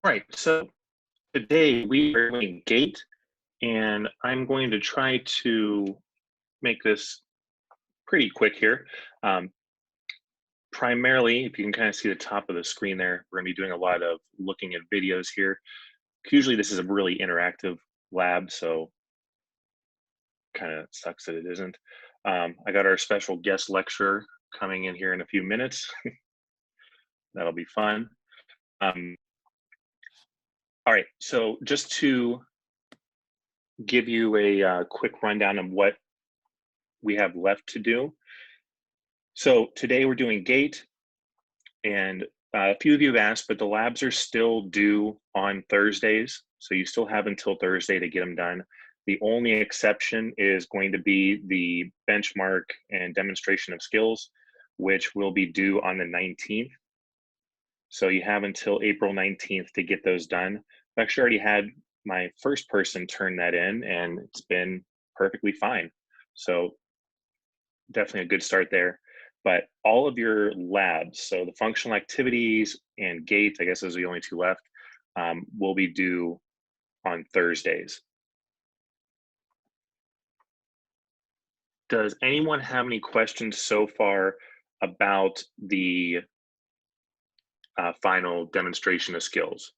All right, so today we are doing Gait, and I'm going to try to make this pretty quick here. Primarily, if you can kind of see the top of the screen there, we're going to be doing a lot of looking at videos here. Usually this is a really interactive lab, so kind of sucks that it isn't. I got our special guest lecturer coming in here in a few minutes. That'll be fun. All right, so just to give you a quick rundown of what we have left to do. So today we're doing Gait, and a few of you have asked, but the labs are still due on Thursdays. So you still have until Thursday to get them done. The only exception is going to be the benchmark and demonstration of skills, which will be due on the 19th. So you have until April 19th to get those done. I've actually already had my first person turn that in, and it's been perfectly fine. So definitely a good start there. But all of your labs, so the functional activities and Gait, I guess those are the only two left, will be due on Thursdays. Does anyone have any questions so far about the final demonstration of skills?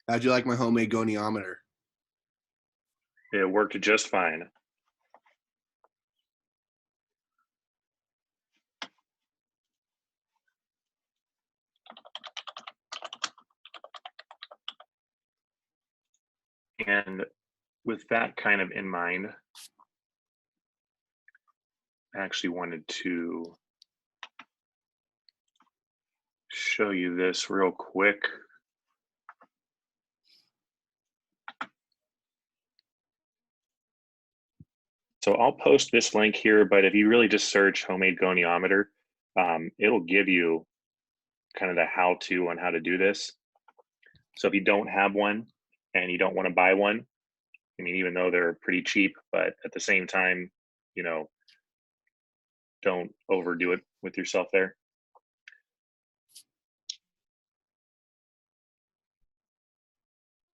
How'd you like my homemade goniometer? It worked just fine. And with that kind of in mind, I actually wanted to show you this real quick. So I'll post this link here, but if you really just search homemade goniometer, it'll give you kind of the how-to on how to do this. So if you don't have one and you don't want to buy one, I mean, even though they're pretty cheap, but at the same time, you know, don't overdo it with yourself there.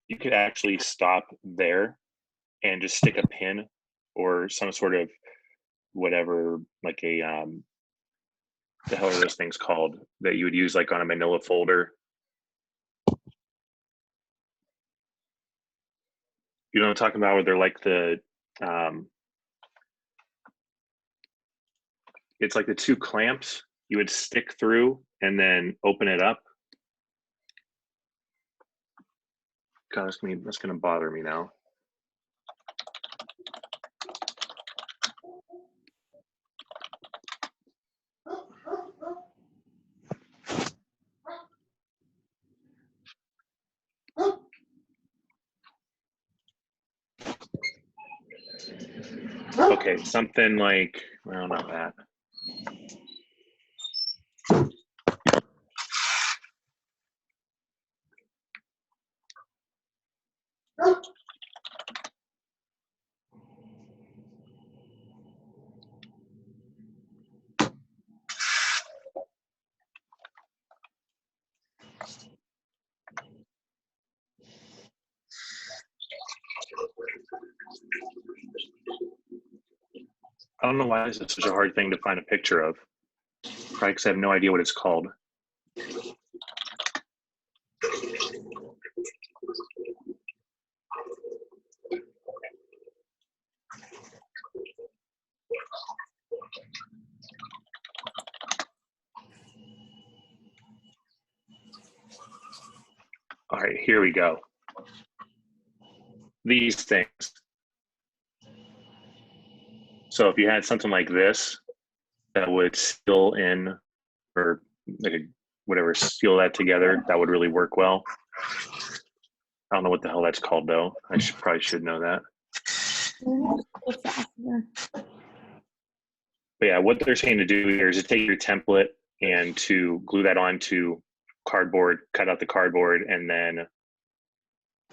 You could actually stop there and just stick a pin or some sort of whatever, like a the hell are those things called that you would use like on a manila folder? You know what I'm talking about, where they're like the it's like the two clamps you would stick through and then open it up. God, that's gonna bother me now. Okay, something like, well, not that. I don't know why this is such a hard thing to find a picture of. Probably because I have no idea what it's called. All right, here we go. These things. So if you had something like this that would seal in, or like whatever, seal that together, that would really work well. I don't know what the hell that's called though. I probably should know that. But yeah, what they're saying to do here is to take your template and to glue that onto cardboard, cut out the cardboard, and then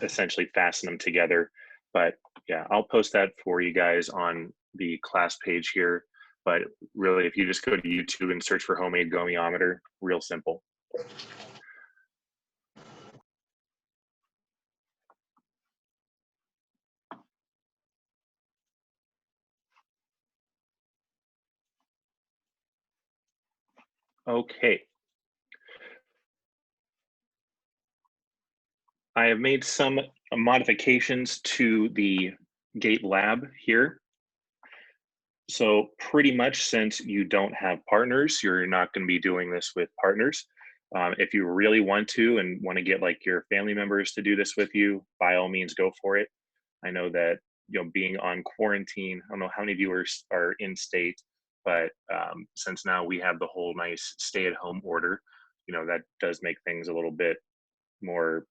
essentially fasten them together. But yeah, I'll post that for you guys on the class page here. But really, if you just go to YouTube and search for homemade goniometer, real simple. Okay. I have made some modifications to the Gait lab here. So pretty much, since you don't have partners, you're not going to be doing this with partners. If you really want to and want to get like your family members to do this with you, by all means, go for it. I know that, you know, being on quarantine, I don't know how many viewers are in state, but since now we have the whole nice stay-at-home order, you know, that does make things a little bit more,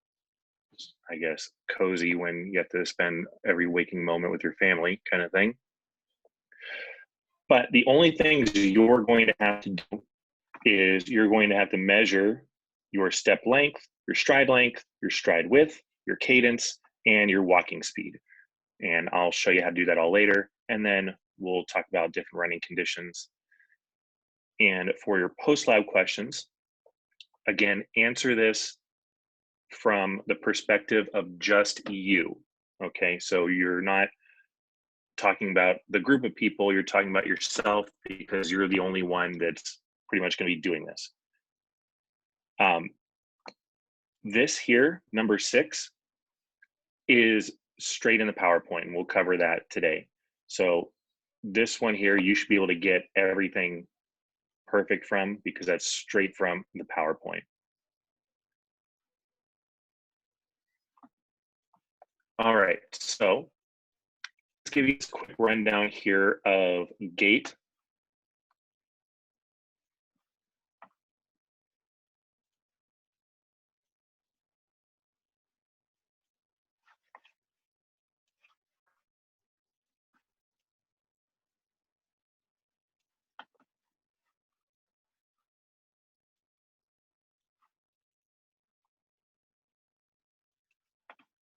I guess, cozy when you have to spend every waking moment with your family, kind of thing. But the only things you're going to have to do is you're going to have to measure your step length, your stride width, your cadence, and your walking speed. And I'll show you how to do that all later. And then we'll talk about different running conditions. And for your post-lab questions, again, answer this from the perspective of just you. Okay, so you're not talking about the group of people, you're talking about yourself because you're the only one that's pretty much going to be doing this. This here, number 6, is straight in the PowerPoint, and we'll cover that today. So this one here, you should be able to get everything perfect from, because that's straight from the PowerPoint. All right, so let's give you a quick rundown here of Gait.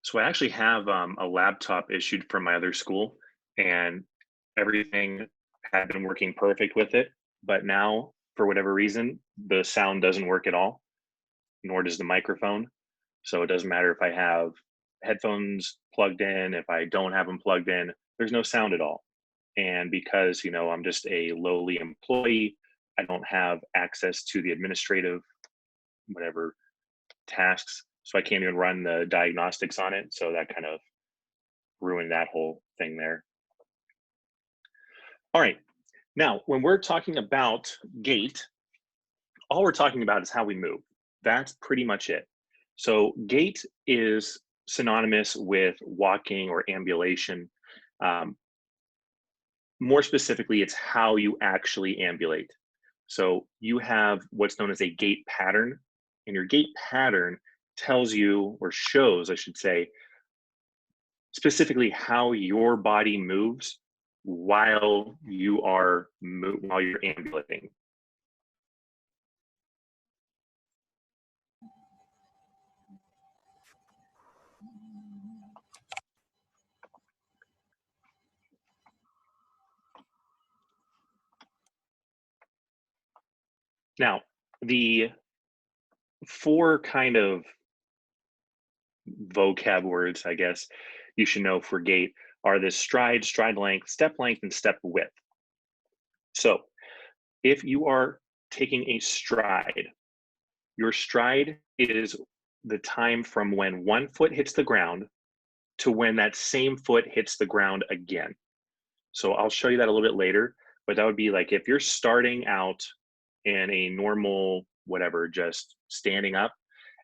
So I actually have a laptop issued from my other school, and everything had been working perfect with it. But now, for whatever reason, the sound doesn't work at all, nor does the microphone. So it doesn't matter if I have headphones plugged in, if I don't have them plugged in, there's no sound at all. And because, you know, I'm just a lowly employee, I don't have access to the administrative, whatever, tasks. So I can't even run the diagnostics on it. So that kind of ruined that whole thing there. All right. Now, when we're talking about gait, all we're talking about is how we move. That's pretty much it. So gait is synonymous with walking or ambulation. More specifically, it's how you actually ambulate. So you have what's known as a gait pattern, and your gait pattern tells you, or shows, I should say, specifically how your body moves while you're ambulating. Now, the 4 kind of vocab words, I guess, you should know for gait are this stride, stride length, and step width. So if you are taking a stride, your stride is the time from when one foot hits the ground to when that same foot hits the ground again. So I'll show you that a little bit later, but that would be like if you're starting out in a normal, whatever, just standing up,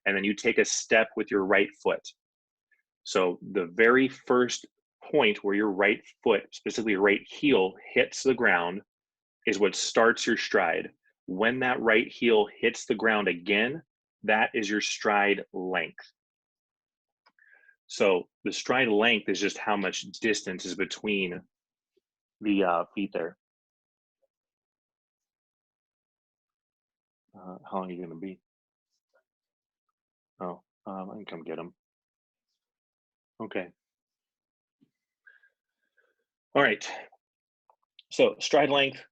and then you take a step with your right foot. So the very first point where your right foot, specifically your right heel, hits the ground is what starts your stride. When that right heel hits the ground again, that is your stride length. So the stride length is just how much distance is between the feet there. How long are you going to be? Oh, I can come get them. Okay. All right. So stride length,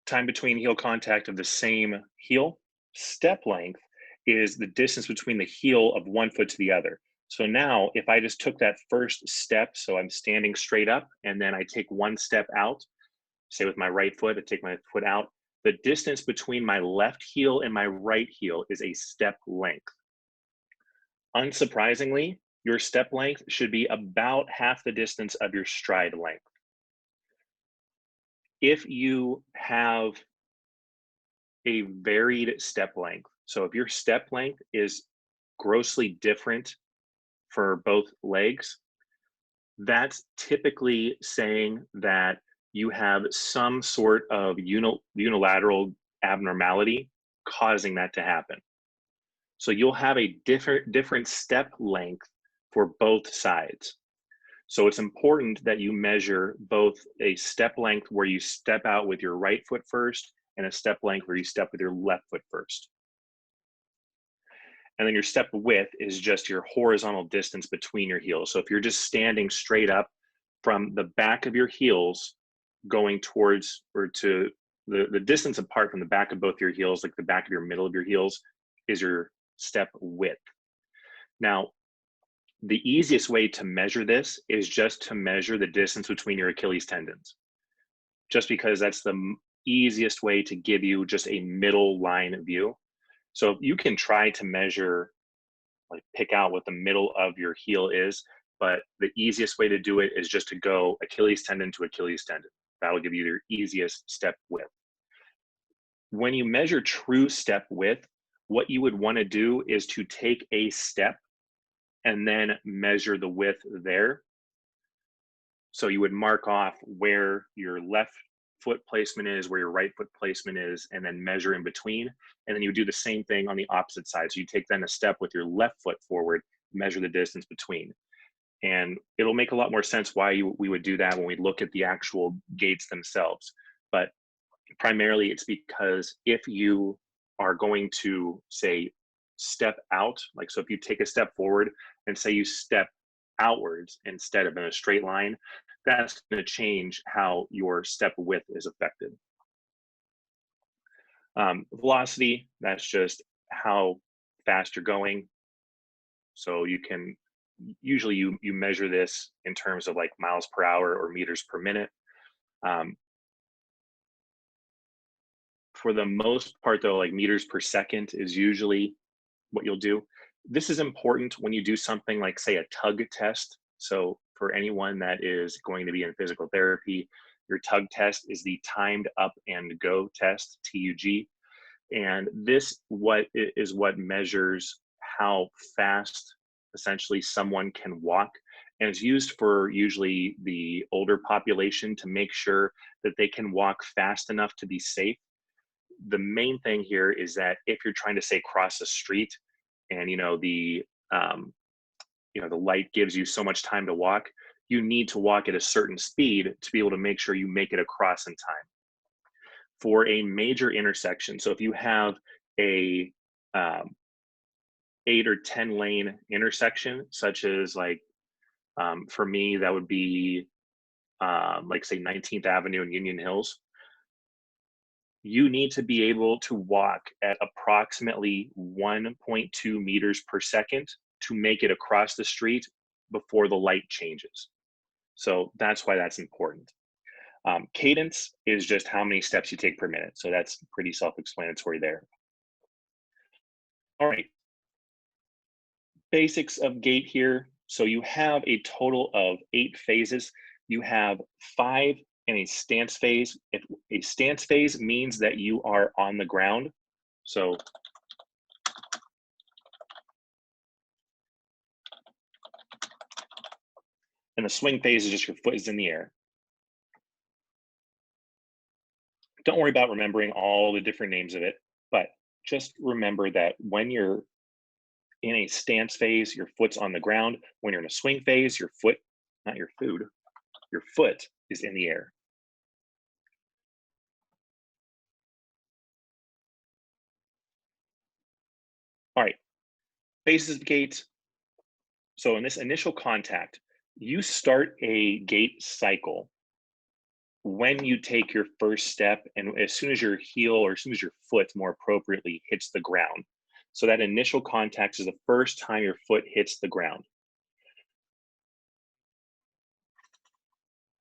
time between heel contact of the same heel. Step length is the distance between the heel of one foot to the other. So now if I just took that first step, so I'm standing straight up and then I take one step out, say with my right foot, I take my foot out, the distance between my left heel and my right heel is a step length. Unsurprisingly, your step length should be about half the distance of your stride length. If you have a varied step length, so if your step length is grossly different for both legs, that's typically saying that you have some sort of unilateral abnormality causing that to happen. So you'll have a different step length for both sides. So it's important that you measure both a step length where you step out with your right foot first and a step length where you step with your left foot first. And then your step width is just your horizontal distance between your heels. So if you're just standing straight up from the back of your heels going towards or to the distance apart from the back of both your heels, like the back of your middle of your heels, is your step width. Now, the easiest way to measure this is just to measure the distance between your Achilles tendons, just because that's the easiest way to give you just a middle line view. So you can try to measure, like pick out what the middle of your heel is, but the easiest way to do it is just to go Achilles tendon to Achilles tendon. That'll give you your easiest step width. When you measure true step width, what you would want to do is to take a step and then measure the width there. So you would mark off where your left foot placement is, where your right foot placement is, and then measure in between. And then you do the same thing on the opposite side. So you take then a step with your left foot forward, measure the distance between. And it'll make a lot more sense why we would do that when we look at the actual gaits themselves. But primarily it's because if you are going to say step out, like so if you take a step forward and say you step outwards instead of in a straight line, that's going to change how your step width is affected. Velocity, that's just how fast you're going. So you can usually you measure this in terms of like miles per hour or meters per minute. For the most part though, like meters per second is usually what you'll do. This is important when you do something like say a tug test. So for anyone that is going to be in physical therapy, your tug test is the timed up and go test, TUG. And this is what measures how fast essentially someone can walk. And it's used for usually the older population to make sure that they can walk fast enough to be safe. The main thing here is that if you're trying to say cross a street and the light gives you so much time to walk, you need to walk at a certain speed to be able to make sure you make it across in time. For a major intersection, so if you have a 8 or 10 lane intersection, such as like for me that would be like say 19th Avenue and Union Hills, you need to be able to walk at approximately 1.2 meters per second to make it across the street before the light changes. So that's why that's important. Cadence is just how many steps you take per minute. So that's pretty self-explanatory there. All right. Basics of gait here. So you have a total of 8 phases. You have 5 in a stance phase. If a stance phase means that you are on the ground. So and the swing phase is just your foot is in the air. Don't worry about remembering all the different names of it, but just remember that when you're in a stance phase, your foot's on the ground. When you're in a swing phase, your foot, not your food, your foot is in the air. All right, phases of gait. So in this initial contact, You start a gait cycle when you take your first step and as soon as your heel or as soon as your foot more appropriately hits the ground. So that initial contact is the first time your foot hits the ground.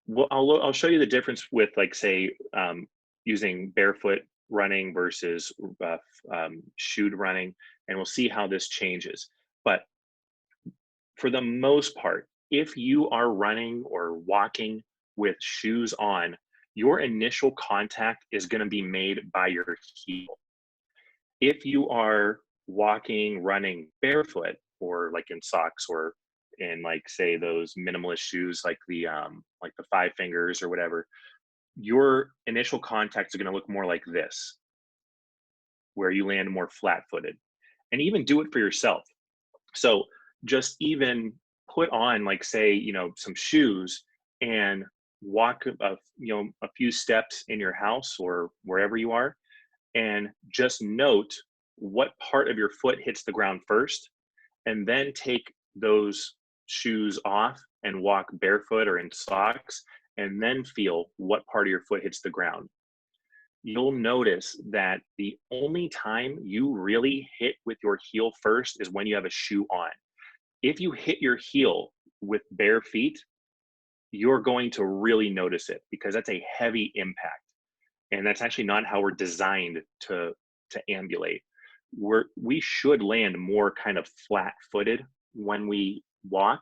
Well, I'll show you the difference with like say using barefoot running versus shoed running, and we'll see how this changes. But for the most part, if you are running or walking with shoes on, your initial contact is going to be made by your heel. If you are walking, running barefoot, or like in socks or in like say those minimalist shoes like the five fingers or whatever, your initial contacts are going to look more like this, where you land more flat-footed. And even do it for yourself. So just even put on like say some shoes and walk a few steps in your house or wherever you are, and just note what part of your foot hits the ground first, and then take those shoes off and walk barefoot or in socks, and then feel what part of your foot hits the ground. You'll notice that the only time you really hit with your heel first is when you have a shoe on. If you hit your heel with bare feet, you're going to really notice it because that's a heavy impact. And that's actually not how we're designed to ambulate. We should land more kind of flat-footed when we walk,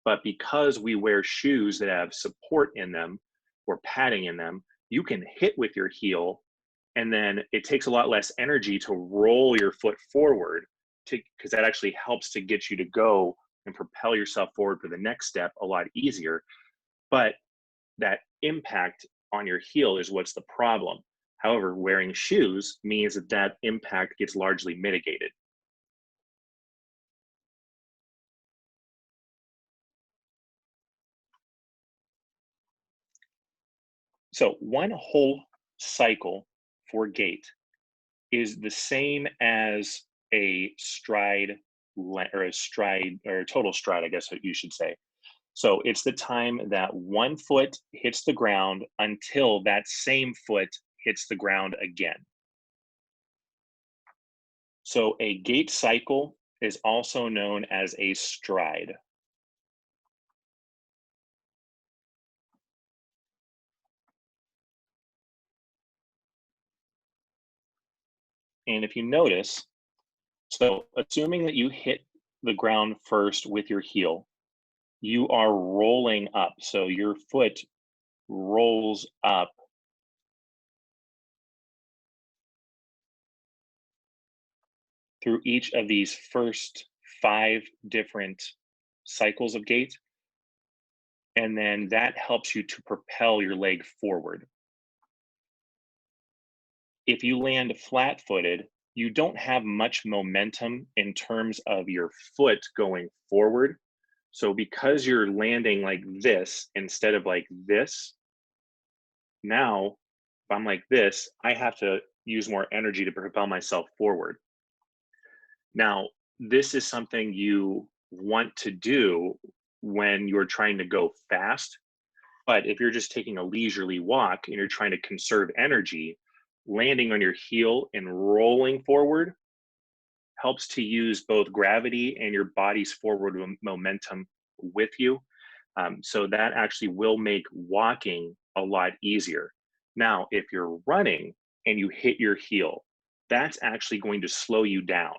but because we wear shoes that have support in them or padding in them, you can hit with your heel, and then it takes a lot less energy to roll your foot forward because that actually helps to get you to go and propel yourself forward for the next step a lot easier. But that impact on your heel is what's the problem. However, wearing shoes means that that impact gets largely mitigated. So one whole cycle for gait is the same as a stride or a stride or a total stride, I guess you should say. So it's the time that one foot hits the ground until that same foot hits the ground again. So a gait cycle is also known as a stride. And if you notice, so assuming that you hit the ground first with your heel, you are rolling up. So your foot rolls up through each of these first 5 different cycles of gait. And then that helps you to propel your leg forward. If you land flat-footed, you don't have much momentum in terms of your foot going forward. So because you're landing like this instead of like this, now if I'm like this, I have to use more energy to propel myself forward. Now, this is something you want to do when you're trying to go fast. But if you're just taking a leisurely walk and you're trying to conserve energy, landing on your heel and rolling forward helps to use both gravity and your body's forward momentum with you. So that actually will make walking a lot easier. Now, if you're running and you hit your heel, that's actually going to slow you down.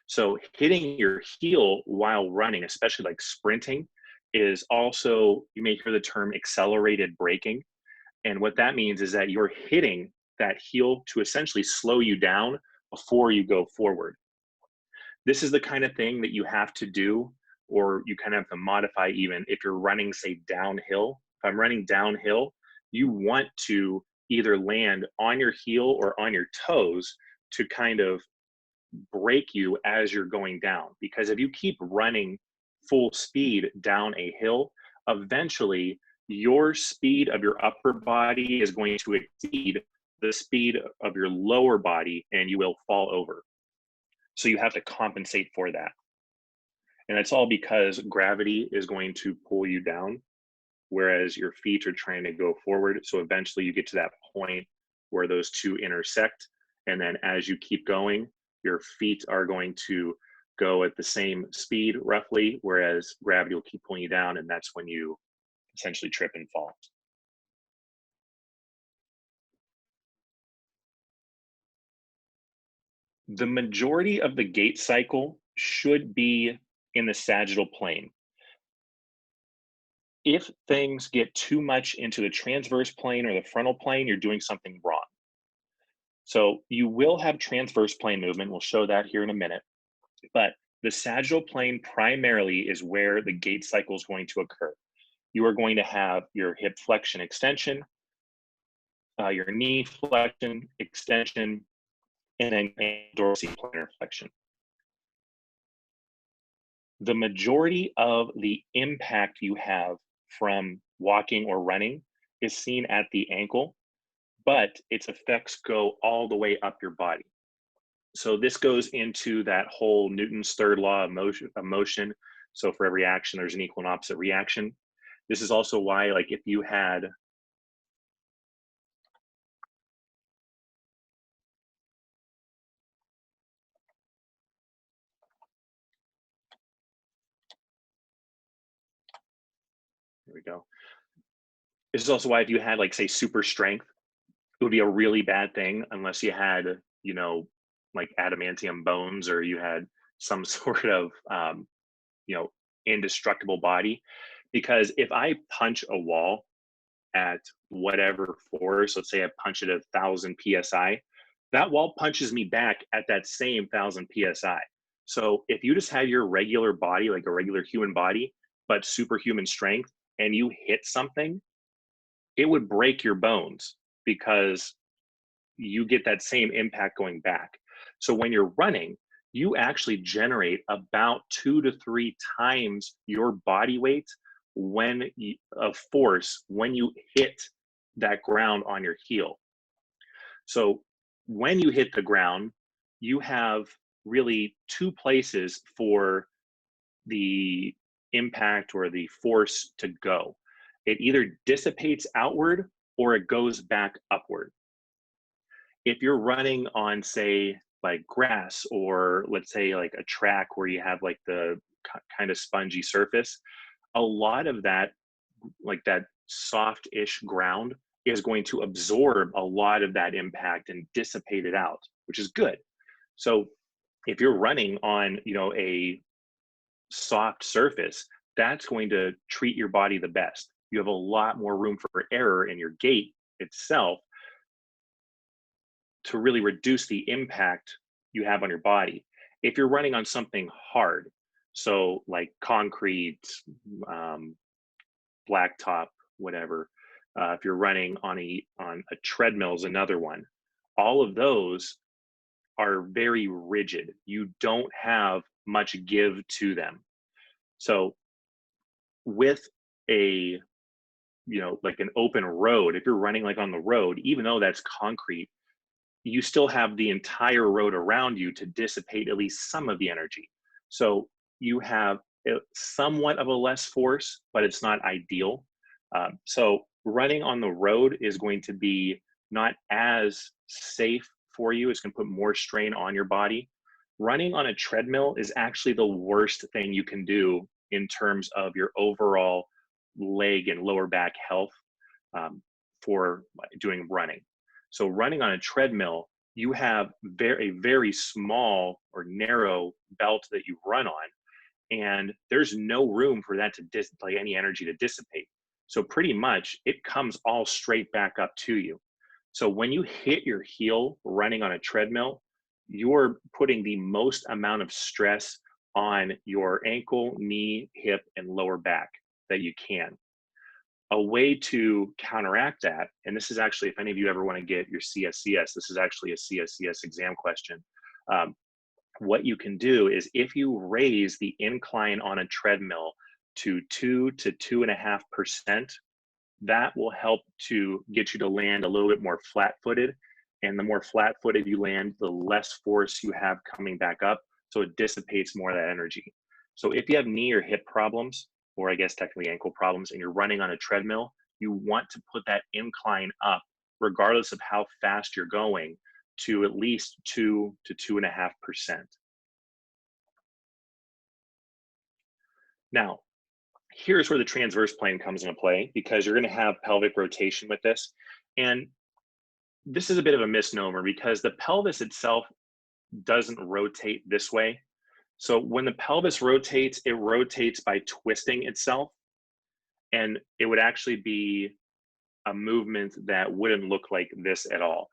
So hitting your heel while running, especially like sprinting, is also, you may hear the term accelerated braking. And what that means is that you're hitting that heel to essentially slow you down before you go forward. This is the kind of thing that you have to do, or you kind of have to modify even if you're running, say, downhill. If I'm running downhill, you want to either land on your heel or on your toes to kind of break you as you're going down. Because if you keep running full speed down a hill, eventually your speed of your upper body is going to exceed the speed of your lower body and you will fall over. So you have to compensate for that. And that's all because gravity is going to pull you down, whereas your feet are trying to go forward. So eventually you get to that point where those two intersect. And then as you keep going, your feet are going to go at the same speed roughly, whereas gravity will keep pulling you down. And that's when you essentially trip and fall. The majority of the gait cycle should be in the sagittal plane. If things get too much into the transverse plane or the frontal plane, you're doing something wrong. So you will have transverse plane movement. We'll show that here in a minute. But the sagittal plane primarily is where the gait cycle is going to occur. You are going to have your hip flexion extension, your knee flexion extension, and then dorsiflexion flexion. The majority of the impact you have from walking or running is seen at the ankle, but its effects go all the way up your body. So this goes into that whole Newton's third law of motion. So for every action, there's an equal and opposite reaction. This is also why, like, if you had there we go. This is also why if you had, like, say, super strength, it would be a really bad thing unless you had, you know, like adamantium bones, or you had some sort of, you know, indestructible body. Because if I punch a wall at whatever force, let's say I punch it at 1,000 psi, that wall punches me back at that same 1,000 psi. So if you just had your regular body, like a regular human body, but superhuman strength, and you hit something, it would break your bones because you get that same impact going back. So when you're running, you actually generate about 2 to 3 times your body weight of force when you hit that ground on your heel. So when you hit the ground, you have really 2 places for the impact or the force to go. It either dissipates outward or it goes back upward. If you're running on, say, like grass, or let's say like a track where you have like the kind of spongy surface, a lot of that, like that soft-ish ground, is going to absorb a lot of that impact and dissipate it out, which is good. So if you're running on, you know, a soft surface, that's going to treat your body the best. You have a lot more room for error in your gait itself to really reduce the impact you have on your body. If you're running on something hard, so like concrete, blacktop, whatever, if you're running on a treadmill is another one. All of those are very rigid. You don't have much give to them. So with a, you know, like an open road, if you're running like on the road, even though that's concrete, you still have the entire road around you to dissipate at least some of the energy. So you have somewhat of a less force, but it's not ideal. So running on the road is going to be not as safe for you. It's going to put more strain on your body. Running on a treadmill is actually the worst thing you can do in terms of your overall leg and lower back health for doing running. So running on a treadmill, you have a very small or narrow belt that you run on, and there's no room for that to like any energy to dissipate. So pretty much it comes all straight back up to you. So when you hit your heel running on a treadmill, you're putting the most amount of stress on your ankle, knee, hip, and lower back that you can. A way to counteract that, and this is actually, if any of you ever want to get your CSCS, this is actually a CSCS exam question. What you can do is, if you raise the incline on a treadmill to 2 to 2.5%, that will help to get you to land a little bit more flat-footed. And the more flat-footed you land, the less force you have coming back up. So it dissipates more of that energy. So if you have knee or hip problems, or I guess technically ankle problems, and you're running on a treadmill, you want to put that incline up, regardless of how fast you're going, to at least 2 to 2.5%. Now, here's where the transverse plane comes into play, because you're going to have pelvic rotation with this. And this is a bit of a misnomer, because the pelvis itself doesn't rotate this way. So when the pelvis rotates, it rotates by twisting itself, and it would actually be a movement that wouldn't look like this at all.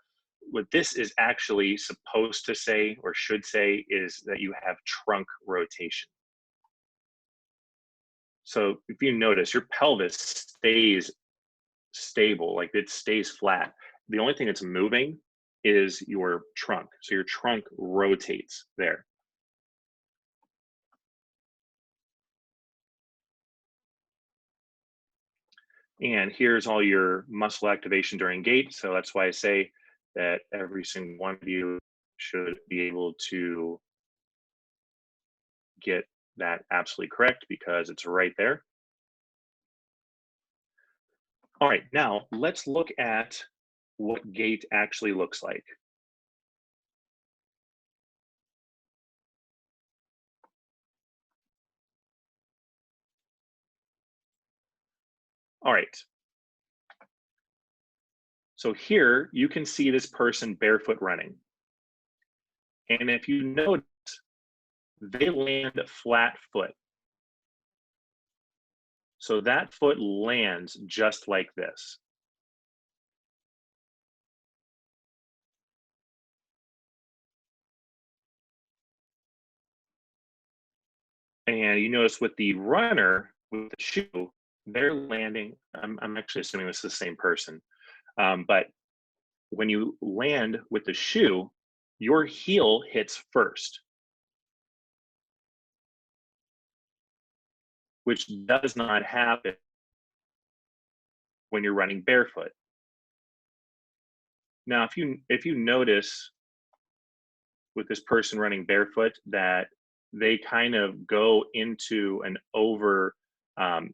What this is actually supposed to say, or should say, is that you have trunk rotation. So if you notice, your pelvis stays stable, like it stays flat. The only thing that's moving is your trunk. So your trunk rotates there. And here's all your muscle activation during gait. So that's why I say that every single one of you should be able to get that absolutely correct, because it's right there. All right, now let's look at what gait actually looks like. All right. So here you can see this person barefoot running. And if you notice, they land flat foot. So that foot lands just like this. And you notice with the runner, with the shoe, they're landing, I'm actually assuming this is the same person, but when you land with the shoe, your heel hits first, which does not happen when you're running barefoot. Now, if you notice with this person running barefoot that they kind of go into an over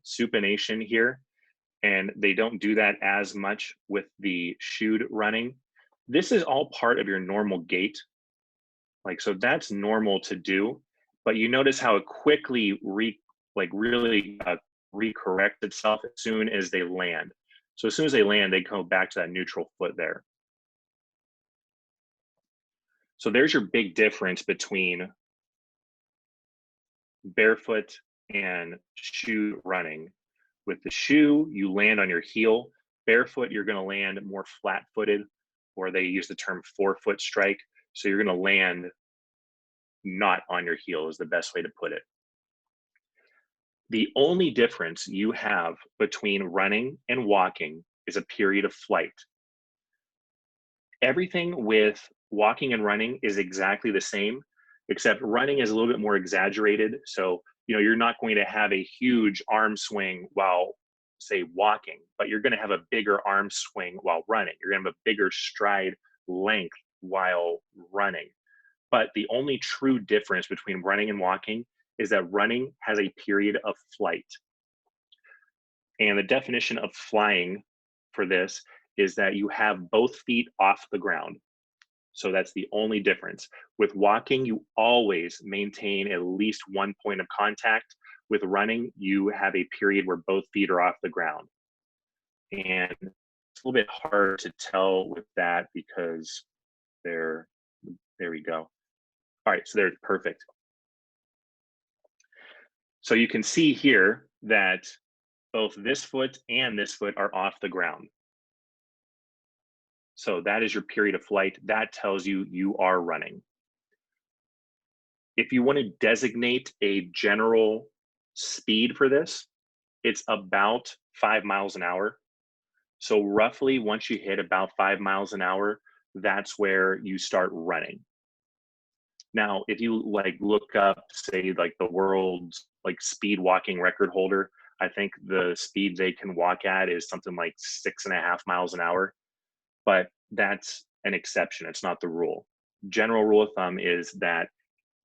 supination here, and they don't do that as much with the shoed running. This is all part of your normal gait. Like, so that's normal to do, but you notice how it quickly really recorrects itself as soon as they land. So as soon as they land, they go back to that neutral foot there. So there's your big difference between barefoot and shoe running. With the shoe, you land on your heel. Barefoot, you're going to land more flat-footed, or they use the term forefoot strike. So you're going to land not on your heel is the best way to put it. The only difference you have between running and walking is a period of flight. Everything with walking and running is exactly the same, except running is a little bit more exaggerated. So, you're not going to have a huge arm swing while, say, walking, but you're going to have a bigger arm swing while running. You're going to have a bigger stride length while running. But the only true difference between running and walking is that running has a period of flight. And the definition of flying for this is that you have both feet off the ground. So that's the only difference. With walking, you always maintain at least one point of contact. With running, you have a period where both feet are off the ground. And it's a little bit hard to tell with that, because there we go. All right, so there's perfect. So you can see here that both this foot and this foot are off the ground. So that is your period of flight. That tells you you are running. If you want to designate a general speed for this, it's about 5 miles an hour. So roughly once you hit about 5 miles an hour, that's where you start running. Now, if you look up, say, the world's speed walking record holder, I think the speed they can walk at is something like 6.5 miles an hour. But that's an exception. It's not the rule. General rule of thumb is that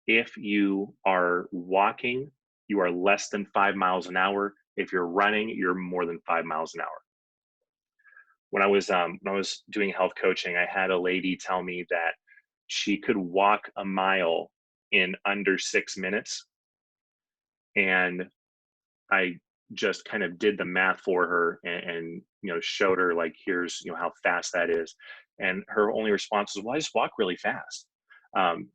if you are walking you are less than 5 miles an hour. If you're running, you're more than 5 miles an hour. When I was doing health coaching, I had a lady tell me that she could walk a mile in under 6 minutes. And I just kind of did the math for her and showed her, like, here's how fast that is. And her only response was, well, I just walk really fast. And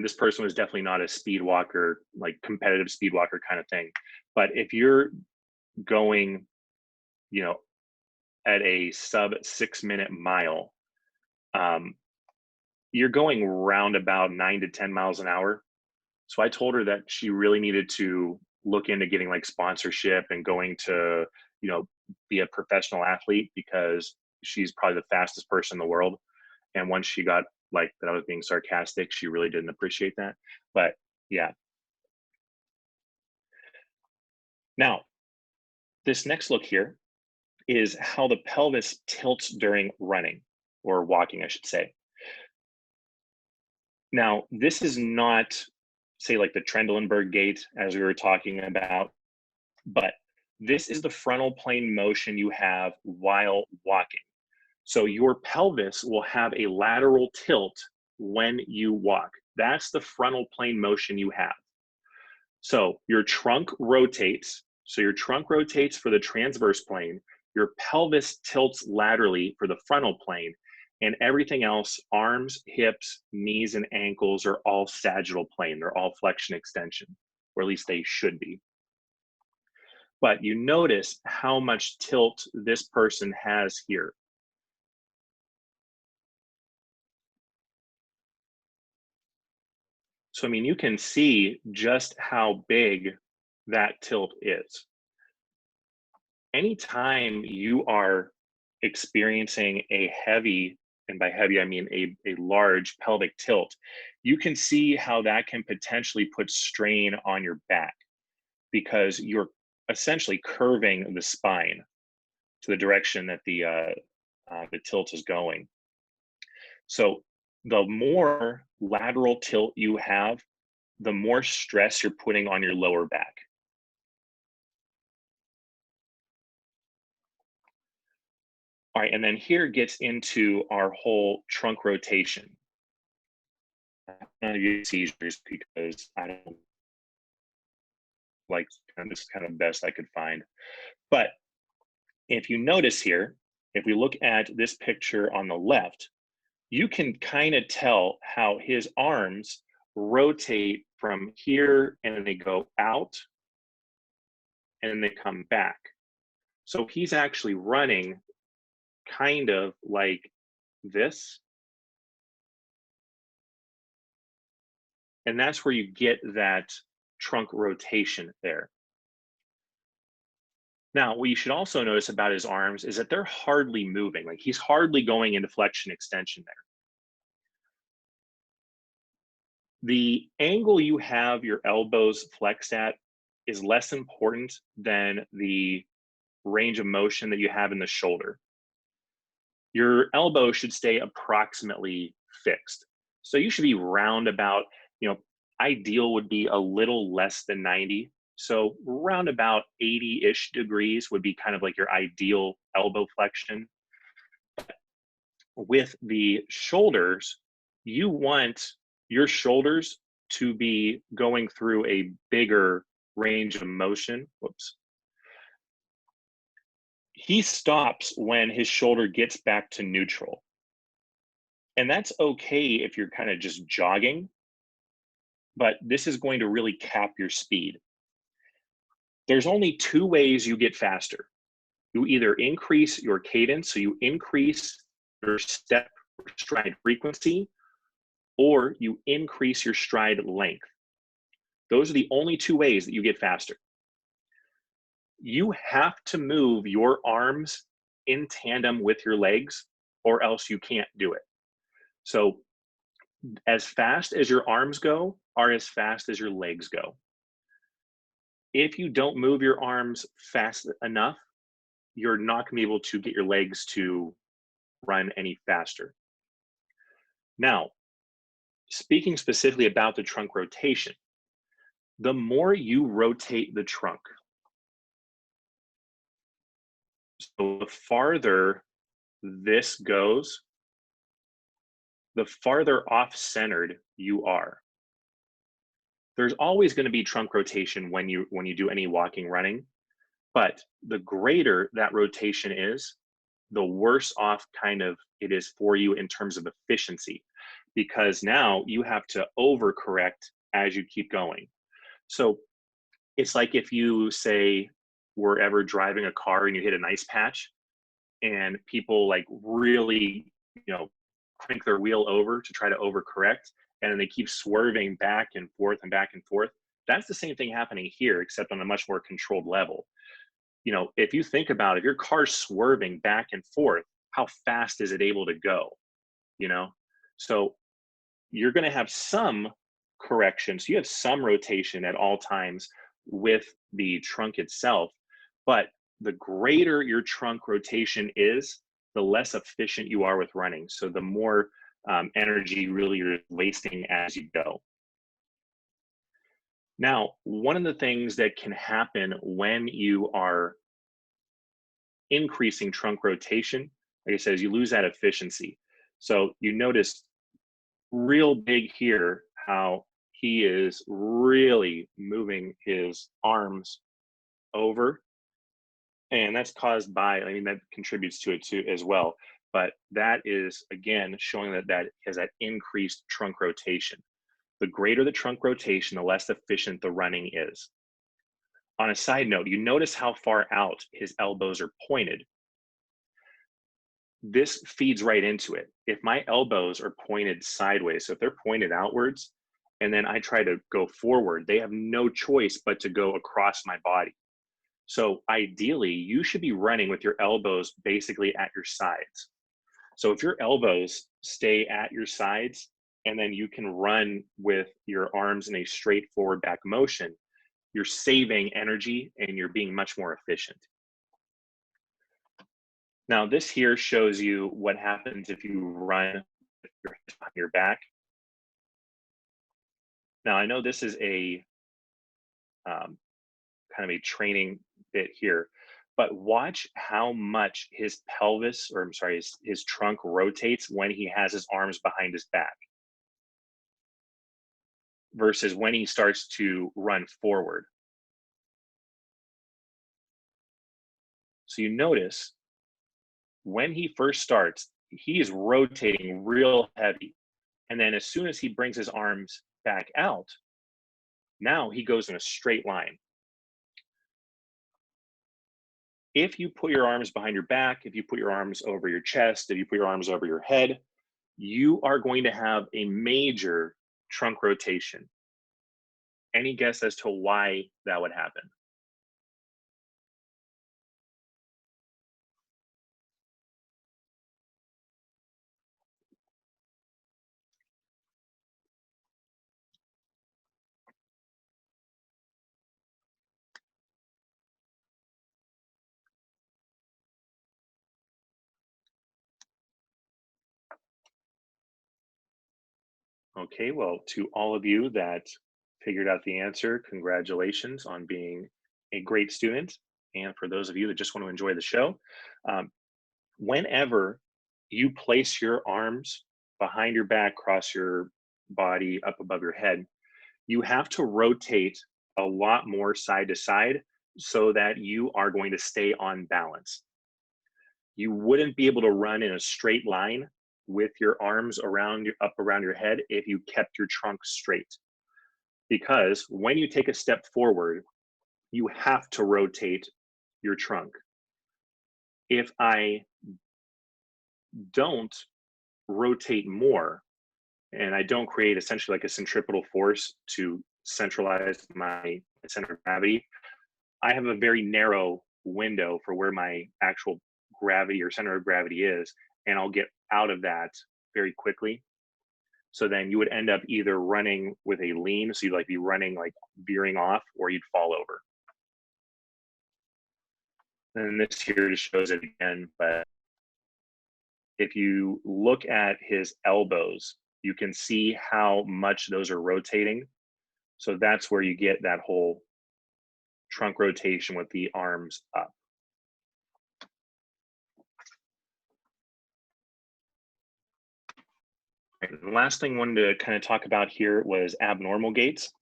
this person was definitely not a speed walker, like competitive speed walker kind of thing. But if you're going, at a sub 6 minute mile, you're going round about 9 to 10 miles an hour. So I told her that she really needed to look into getting like sponsorship and going to, be a professional athlete, because she's probably the fastest person in the world. And once she got like that I was being sarcastic, she really didn't appreciate that. But yeah. Now, this next look here is how the pelvis tilts during running, or walking, I should say. Now, this is not, say, like the Trendelenburg gait, as we were talking about, but this is the frontal plane motion you have while walking. So your pelvis will have a lateral tilt when you walk. That's the frontal plane motion you have. So your trunk rotates. So your trunk rotates for the transverse plane. Your pelvis tilts laterally for the frontal plane. And everything else, arms, hips, knees, and ankles, are all sagittal plane. They're all flexion extension, or at least they should be. But you notice how much tilt this person has here. So, I mean, you can see just how big that tilt is. Anytime you are experiencing a heavy, and by heavy, I mean a large pelvic tilt, you can see how that can potentially put strain on your back, because you're essentially curving the spine to the direction that the tilt is going. So the more lateral tilt you have, the more stress you're putting on your lower back. All right, and then here gets into our whole trunk rotation. I'm going to use seizures because I don't like, this is kind of best I could find. But if you notice here, if we look at this picture on the left, you can kind of tell how his arms rotate from here, and then they go out, and then they come back. So he's actually running kind of like this. And that's where you get that trunk rotation there. Now, what you should also notice about his arms is that they're hardly moving. Like, he's hardly going into flexion extension there. The angle you have your elbows flexed at is less important than the range of motion that you have in the shoulder. Your elbow should stay approximately fixed. So you should be round about, ideal would be a little less than 90. So round about 80-ish degrees would be kind of like your ideal elbow flexion. With the shoulders, you want your shoulders to be going through a bigger range of motion. Whoops. He stops when his shoulder gets back to neutral. And that's okay if you're kind of just jogging, but this is going to really cap your speed. There's only two ways you get faster. You either increase your cadence, so you increase your step or stride frequency, or you increase your stride length. Those are the only two ways that you get faster. You have to move your arms in tandem with your legs, or else you can't do it. So as fast as your arms go are as fast as your legs go. If you don't move your arms fast enough, you're not going to be able to get your legs to run any faster. Now, speaking specifically about the trunk rotation, The more you rotate the trunk, so the farther this goes, the farther off-centered you are. There's always going to be trunk rotation when you do any walking, running, but the greater that rotation is, the worse off kind of it is for you in terms of efficiency, because now you have to overcorrect as you keep going. So it's like if you say were ever driving a car and you hit an ice patch and people like really, crank their wheel over to try to overcorrect, and then they keep swerving back and forth and back and forth. That's the same thing happening here, except on a much more controlled level. If you think about, if your car's swerving back and forth, how fast is it able to go? So you're going to have some correction. So you have some rotation at all times with the trunk itself, but the greater your trunk rotation is, the less efficient you are with running. So the more energy really you're wasting as you go. Now, one of the things that can happen when you are increasing trunk rotation, like I said, is you lose that efficiency. So you notice real big here how he is really moving his arms over, and that's caused by, that contributes to it too as well, but that is again showing that has that increased trunk rotation. The greater the trunk rotation, the less efficient the running is. On a side note, you notice how far out his elbows are pointed. This feeds right into it. If my elbows are pointed sideways, so if they're pointed outwards, and then I try to go forward, they have no choice but to go across my body. So ideally, you should be running with your elbows basically at your sides. So if your elbows stay at your sides, and then you can run with your arms in a straight forward back motion, you're saving energy and you're being much more efficient. Now, this here shows you what happens if you run with your hands on your back. Now, I know this is a kind of a training bit here, but watch how much his pelvis, or I'm sorry, his trunk rotates when he has his arms behind his back versus when he starts to run forward. So you notice when he first starts, he is rotating real heavy. And then as soon as he brings his arms back out, now he goes in a straight line. If you put your arms behind your back, if you put your arms over your chest, if you put your arms over your head, you are going to have a major trunk rotation. Any guess as to why that would happen? Okay, well, to all of you that figured out the answer, congratulations on being a great student. And for those of you that just want to enjoy the show, um, whenever you place your arms behind your back, cross your body up above your head, you have to rotate a lot more side to side so that you are going to stay on balance. You wouldn't be able to run in a straight line with your arms up around your head if you kept your trunk straight. Because when you take a step forward, you have to rotate your trunk. If I don't rotate more and I don't create essentially like a centripetal force to centralize my center of gravity, I have a very narrow window for where my actual gravity or center of gravity is, and I'll get out of that very quickly. So then you would end up either running with a lean, so you'd like be running like veering off, or you'd fall over. And this here just shows it again, but if you look at his elbows, you can see how much those are rotating. So that's where you get that whole trunk rotation with the arms up. And the last thing I wanted to kind of talk about here was abnormal gaits.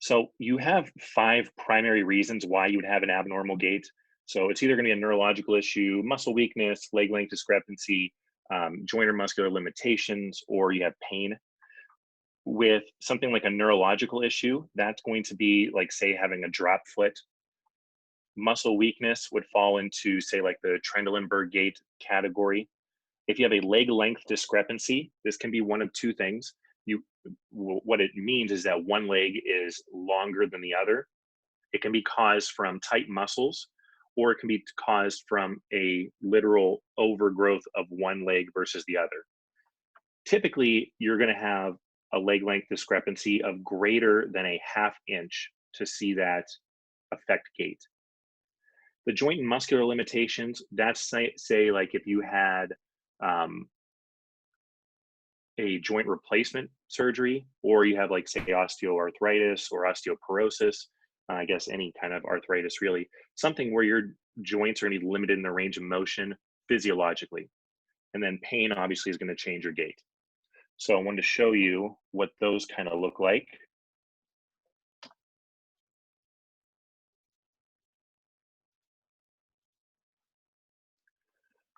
So you have 5 primary reasons why you would have an abnormal gait. So it's either going to be a neurological issue, muscle weakness, leg length discrepancy, joint or muscular limitations, or you have pain. With something like a neurological issue, that's going to be like, say, having a drop foot. Muscle weakness would fall into, say, like the Trendelenburg gait category. If you have a leg length discrepancy, this can be one of 2 things. What it means is that one leg is longer than the other. It can be caused from tight muscles, or it can be caused from a literal overgrowth of one leg versus the other. Typically, you're going to have a leg length discrepancy of greater than a ½ inch to see that affect gait. The joint and muscular limitations, that's say like if you had a joint replacement surgery, or you have like, say, osteoarthritis or osteoporosis, I guess any kind of arthritis really, something where your joints are going to be limited in the range of motion physiologically. And then pain obviously is going to change your gait. So I wanted to show you what those kind of look like.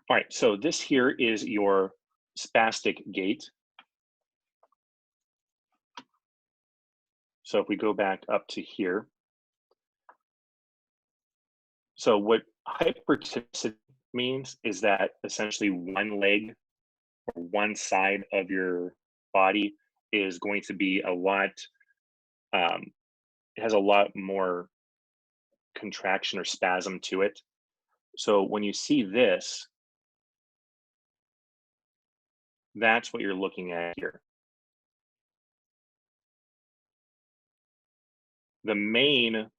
All right, so this here is your spastic gait. So if we go back up to here, so what hypertonicity means is that essentially one leg or one side of your body is going to be a lot, it has a lot more contraction or spasm to it. So when you see this, that's what you're looking at here. The main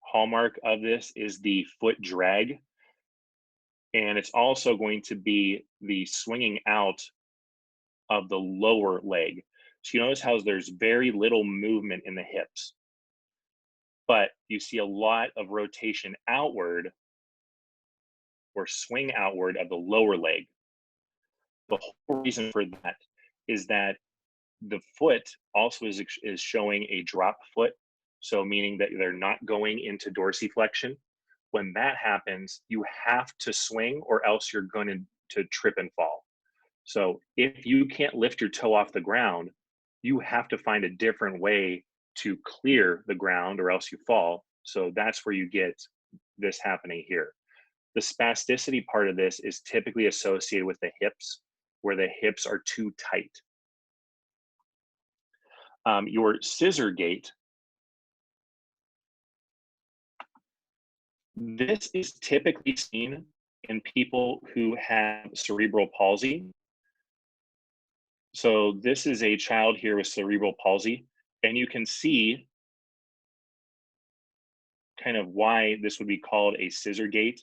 hallmark of this is the foot drag, and it's also going to be the swinging out of the lower leg. So you notice how there's very little movement in the hips, but you see a lot of rotation outward or swing outward of the lower leg. The whole reason for that is that the foot also is showing a drop foot. So meaning that they're not going into dorsiflexion. When that happens, you have to swing or else you're going to trip and fall. So if you can't lift your toe off the ground, you have to find a different way to clear the ground or else you fall. So that's where you get this happening here. The spasticity part of this is typically associated with the hips, where the hips are too tight. Your scissor gait, this is typically seen in people who have cerebral palsy. So this is a child here with cerebral palsy, and you can see kind of why this would be called a scissor gait,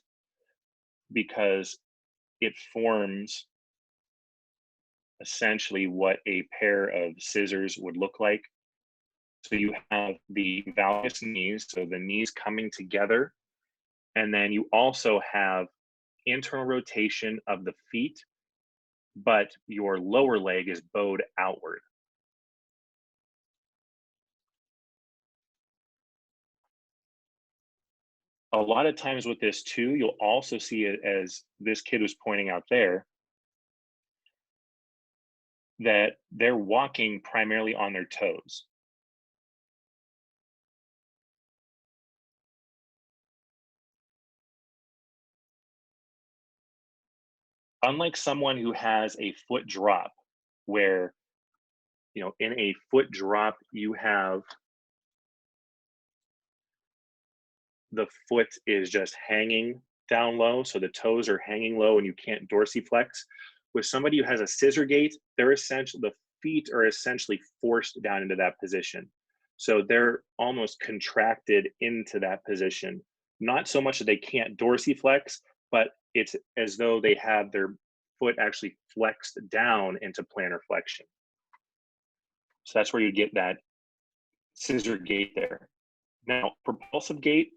because it forms essentially what a pair of scissors would look like. So you have the valgus knees, so the knees coming together, and then you also have internal rotation of the feet, but your lower leg is bowed outward. A lot of times with this too, you'll also see it, as this kid was pointing out there, that they're walking primarily on their toes. Unlike someone who has a foot drop, where, in a foot drop, you have the foot is just hanging down low, so the toes are hanging low and you can't dorsiflex. With somebody who has a scissor gait, the feet are essentially forced down into that position. So they're almost contracted into that position. Not so much that they can't dorsiflex, but it's as though they have their foot actually flexed down into plantar flexion. So that's where you get that scissor gait there. Now, propulsive gait,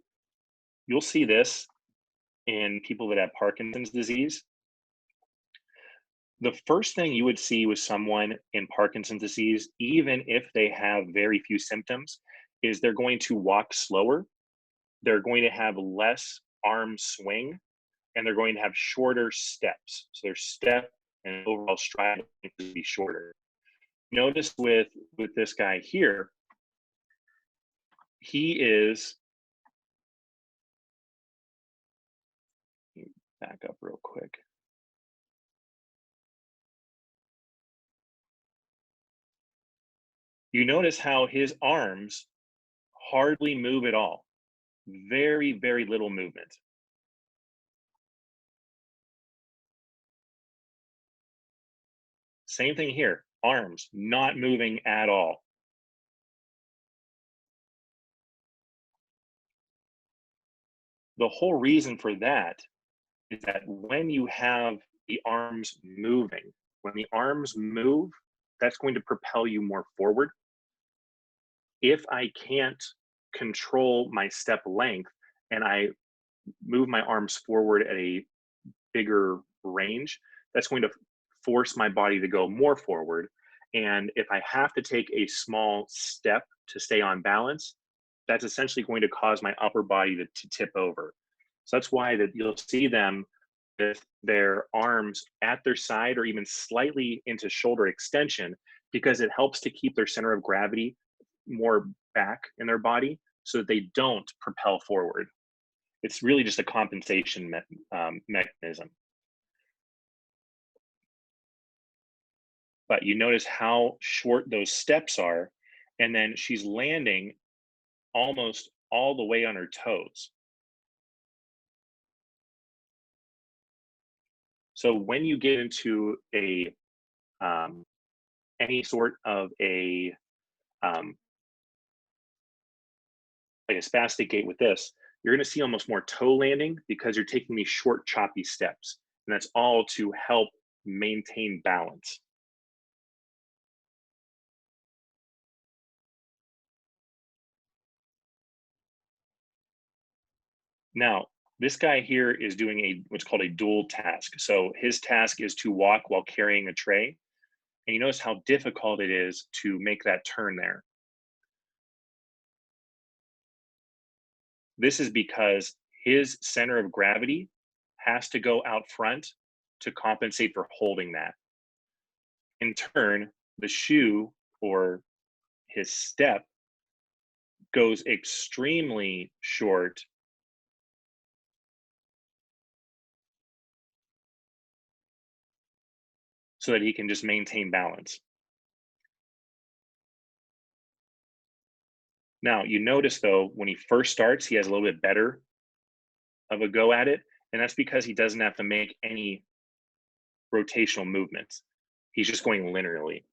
you'll see this in people that have Parkinson's disease. The first thing you would see with someone in Parkinson's disease, even if they have very few symptoms, is they're going to walk slower, they're going to have less arm swing, and they're going to have shorter steps. So their step and overall stride will be shorter. Notice with this guy here, he is, back up real quick. You notice how his arms hardly move at all. Very, very little movement. Same thing here, arms not moving at all. The whole reason for that is that when you have the arms moving, when the arms move, that's going to propel you more forward. If I can't control my step length and I move my arms forward at a bigger range, that's going to force my body to go more forward. And if I have to take a small step to stay on balance, that's essentially going to cause my upper body to tip over. So that's why that you'll see them with their arms at their side or even slightly into shoulder extension, because it helps to keep their center of gravity more back in their body so that they don't propel forward. It's really just a compensation mechanism. But you notice how short those steps are, and then she's landing almost all the way on her toes. So when you get into a any sort of a like a spastic gait with this, you're going to see almost more toe landing because you're taking these short, choppy steps, and that's all to help maintain balance. Now, this guy here is doing what's called a dual task. So his task is to walk while carrying a tray. And you notice how difficult it is to make that turn there. This is because his center of gravity has to go out front to compensate for holding that. In turn, the shoe or his step goes extremely short so that he can just maintain balance. Now, you notice though, when he first starts, he has a little bit better of a go at it, and that's because he doesn't have to make any rotational movements. He's just going linearly.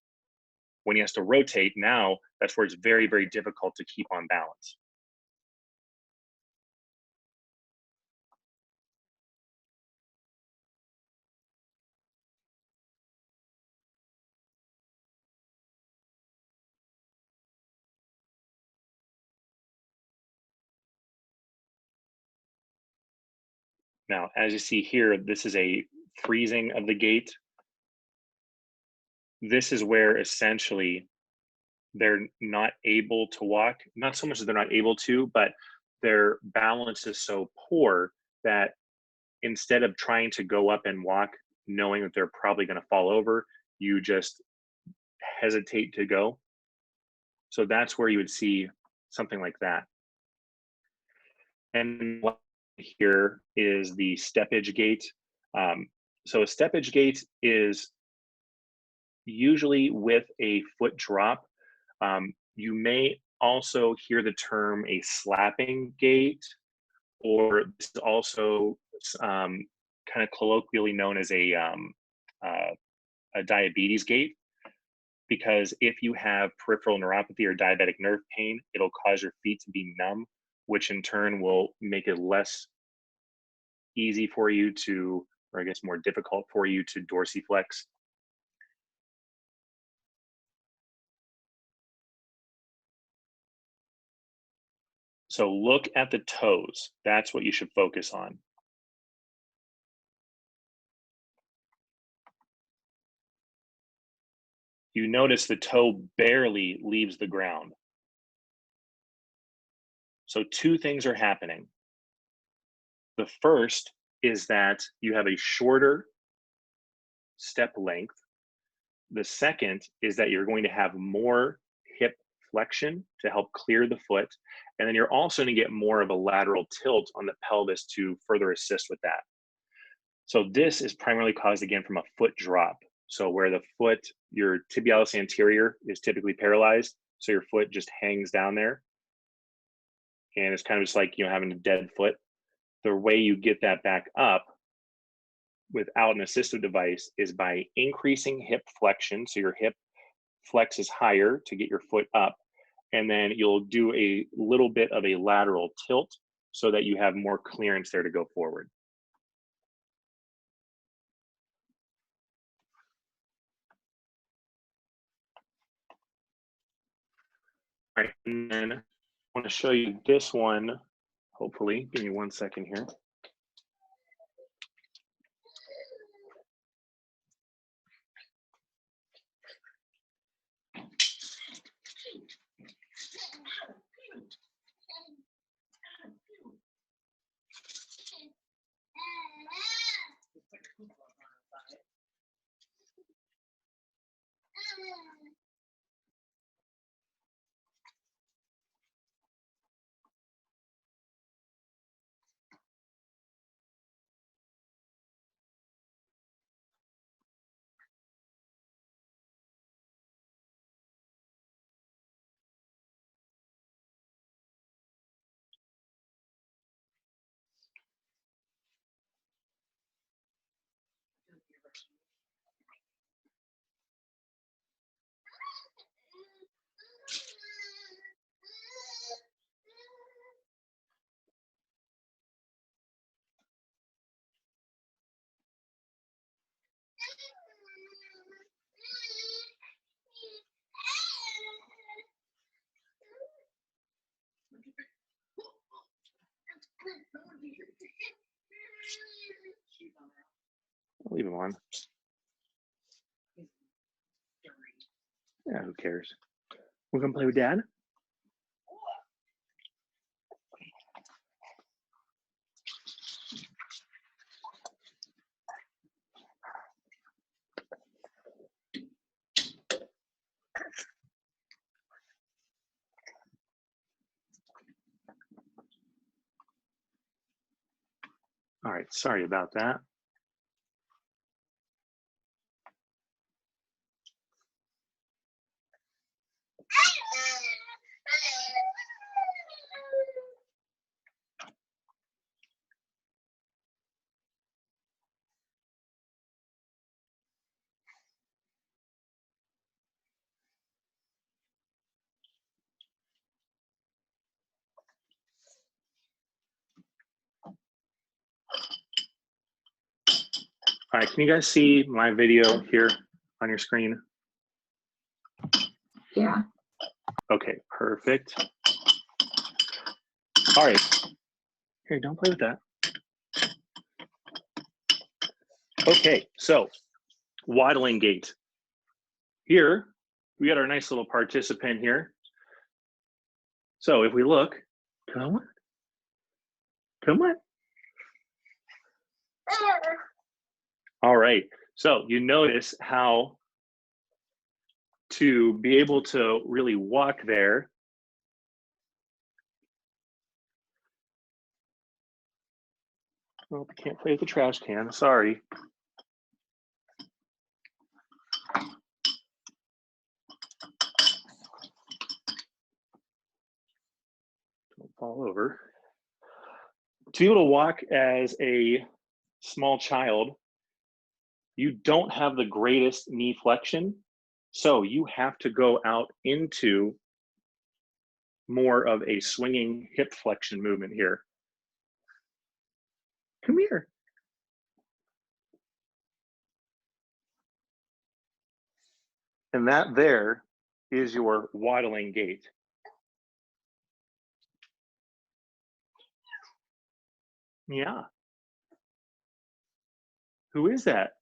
When he has to rotate, now that's where it's very, very difficult to keep on balance. Now, as you see here, this is a freezing of the gait. This is where essentially they're not able to walk, not so much that they're not able to, but their balance is so poor that instead of trying to go up and walk, knowing that they're probably going to fall over, you just hesitate to go. So that's where you would see something like that. And here is the steppage gait. So a steppage gait is usually with a foot drop. You may also hear the term a slapping gait, or this is also kind of colloquially known as a diabetes gait, because if you have peripheral neuropathy or diabetic nerve pain, it'll cause your feet to be numb, which in turn will make it less easy for you to, or I guess more difficult for you to dorsiflex. So look at the toes. That's what you should focus on. You notice the toe barely leaves the ground. So two things are happening. The first is that you have a shorter step length. The second is that you're going to have more hip flexion to help clear the foot. And then you're also going to get more of a lateral tilt on the pelvis to further assist with that. So this is primarily caused again from a foot drop. So where the foot, your tibialis anterior is typically paralyzed. So your foot just hangs down there. And it's kind of just like, having a dead foot. The way you get that back up without an assistive device is by increasing hip flexion. So your hip flexes higher to get your foot up. And then you'll do a little bit of a lateral tilt so that you have more clearance there to go forward. All right, and then I want to show you this one, hopefully. Give me 1 second here. I'll leave him on. Yeah, who cares? We're gonna play with Dad. All right, sorry about that. All right, can you guys see my video here on your screen? Yeah. Okay, perfect. All right, here, don't play with that. Okay, so waddling gait. Here, we got our nice little participant here. So if we look, come on, come on. All right, so you notice how to be able to really walk there. Well, I can't play with the trash can, sorry. Don't fall over. To be able to walk as a small child, you don't have the greatest knee flexion, so you have to go out into more of a swinging hip flexion movement here. Come here. And that there is your waddling gait. Yeah. Who is that?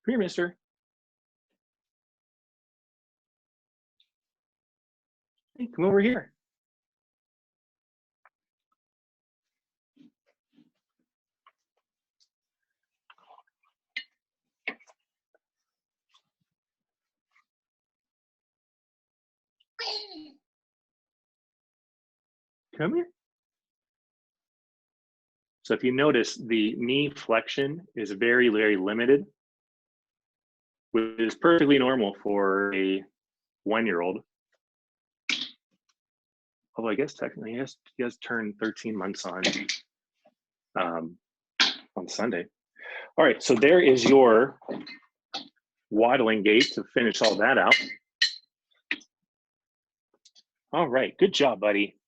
Come here, mister. Hey, come over here. Come here. So if you notice, the knee flexion is very, very limited, which is perfectly normal for a 1-year-old. Although I guess technically he has turned 13 months on Sunday. All right, so there is your waddling gait to finish all that out. All right, good job, buddy.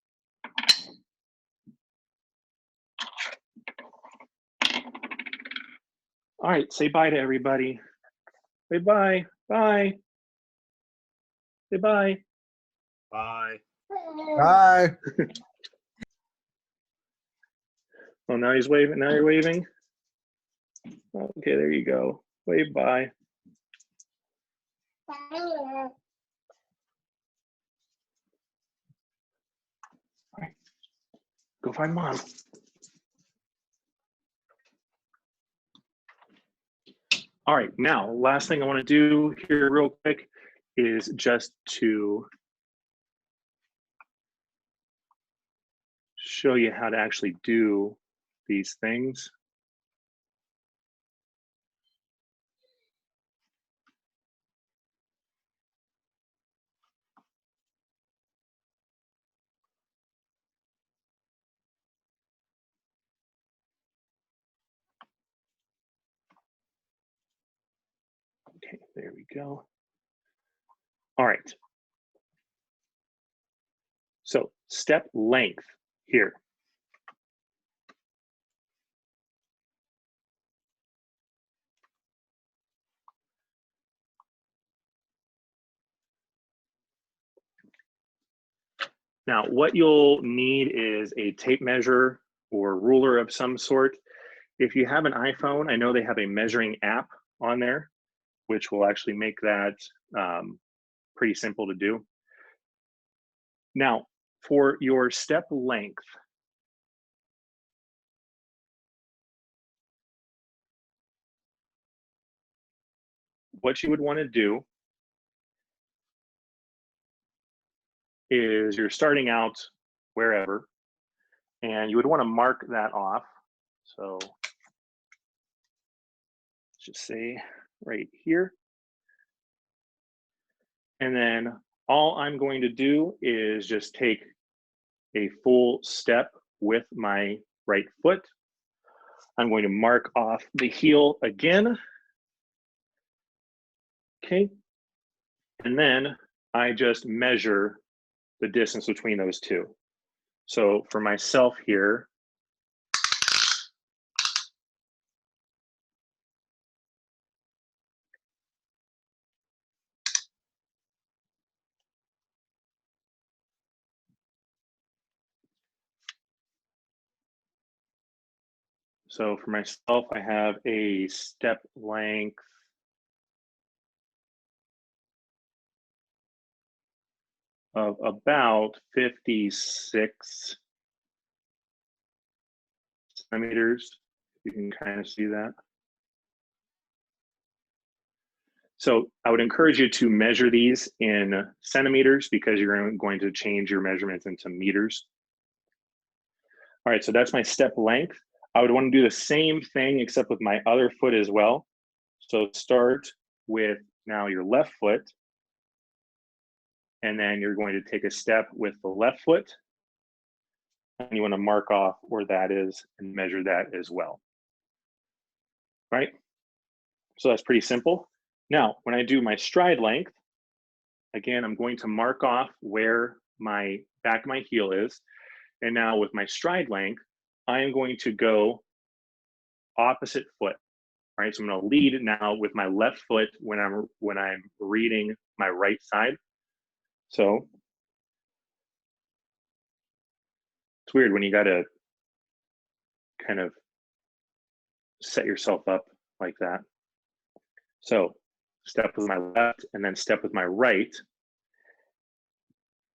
All right, say bye to everybody. Say bye, bye. Say bye. Bye. Bye. Oh, now he's waving. Now you're waving. Okay, there you go. Wave bye. All right, go find mom. All right, now, last thing I want to do here real quick is just to show you how to actually do these things. Okay, there we go. All right. So step length here. Now, what you'll need is a tape measure or ruler of some sort. If you have an iPhone, I know they have a measuring app on there, which will actually make that pretty simple to do. Now, for your step length, what you would want to do is you're starting out wherever, and you would want to mark that off. So let's just say right here. And then all I'm going to do is just take a full step with my right foot. I'm going to mark off the heel again. Okay. And then I just measure the distance between those two. So for myself here, I have a step length of about 56 centimeters. You can kind of see that. So I would encourage you to measure these in centimeters because you're going to change your measurements into meters. All right, so that's my step length. I would want to do the same thing except with my other foot as well. So start with now your left foot, and then you're going to take a step with the left foot, and you want to mark off where that is and measure that as well. All right, so that's pretty simple. Now, when I do my stride length, again, I'm going to mark off where my back of my heel is. And now with my stride length, I am going to go opposite foot. All right, so I'm going to lead now with my left foot when I'm reading my right side. So it's weird when you got to kind of set yourself up like that. So step with my left and then step with my right.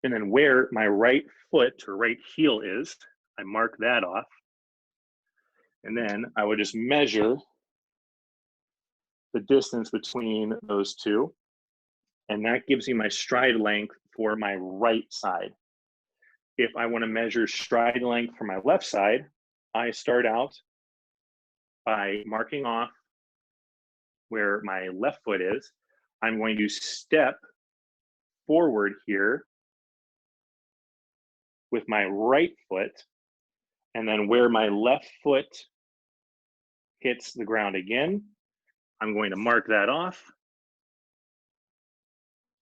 And then where my right foot or right heel is, I mark that off. And then I would just measure the distance between those two. And that gives me my stride length for my right side. If I want to measure stride length for my left side, I start out by marking off where my left foot is. I'm going to step forward here with my right foot, and then where my left foot hits the ground again, I'm going to mark that off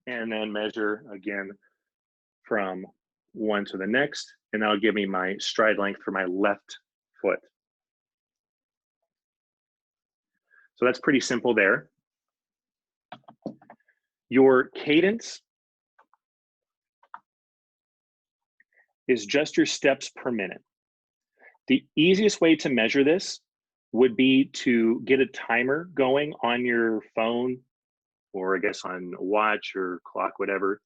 and then measure again from one to the next, and that'll give me my stride length for my left foot. So that's pretty simple there. Your cadence is just your steps per minute. The easiest way to measure this would be to get a timer going on your phone, or I guess on a watch or clock, whatever.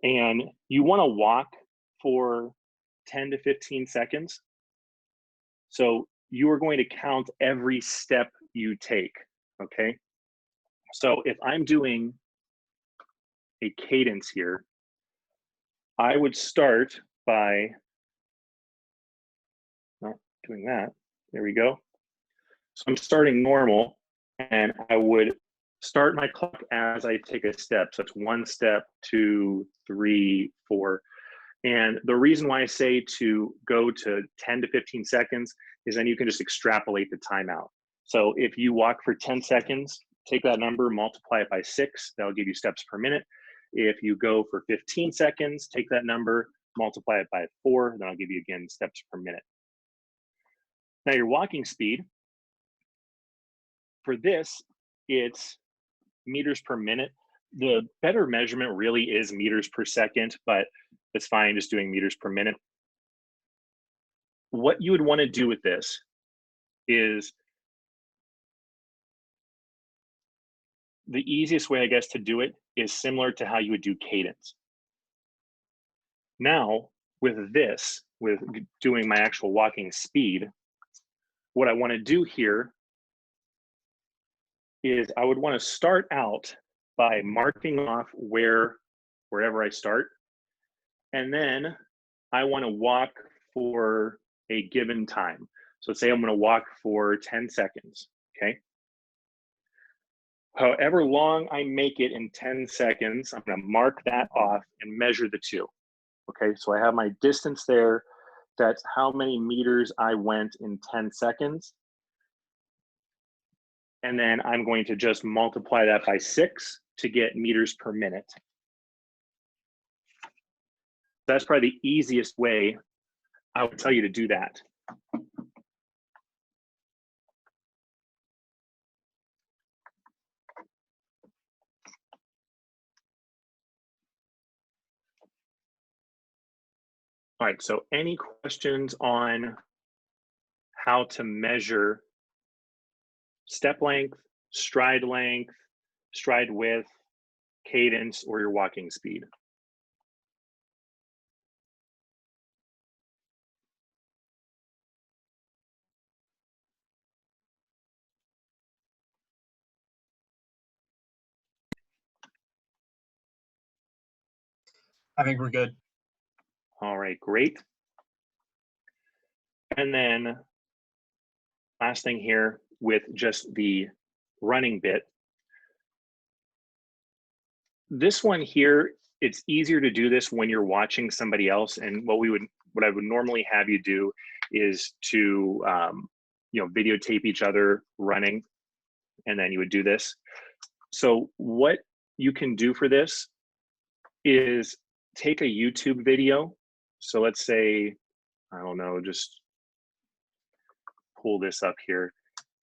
And you want to walk for 10 to 15 seconds. So you are going to count every step you take, okay? So if I'm doing a cadence here, I would start by not doing that. There we go. So I'm starting normal, and I would start my clock as I take a step. So it's 1 step, 2, 3, 4. And the reason why I say to go to 10 to 15 seconds is then you can just extrapolate the time out. So if you walk for 10 seconds, take that number, multiply it by 6, that'll give you steps per minute. If you go for 15 seconds, take that number, multiply it by 4, then I'll give you again steps per minute. Now your walking speed, for this, it's meters per minute. The better measurement really is meters per second, but it's fine just doing meters per minute. What you would want to do with this is the easiest way, I guess, to do it is similar to how you would do cadence. Now, with this, with doing my actual walking speed, what I want to do here is I would want to start out by marking off wherever I start. And then I want to walk for a given time. So say I'm going to walk for 10 seconds, okay? However long I make it in 10 seconds, I'm going to mark that off and measure the two. Okay, so I have my distance there. That's how many meters I went in 10 seconds. And then I'm going to just multiply that by 6 to get meters per minute. That's probably the easiest way I would tell you to do that. All right, so any questions on how to measure step length, stride width, cadence, or your walking speed? I think we're good. All right, great. And then last thing here with just the running bit. This one here, it's easier to do this when you're watching somebody else. And what I would normally have you do is to videotape each other running, and then you would do this. So what you can do for this is take a YouTube video. So let's say, I don't know, just pull this up here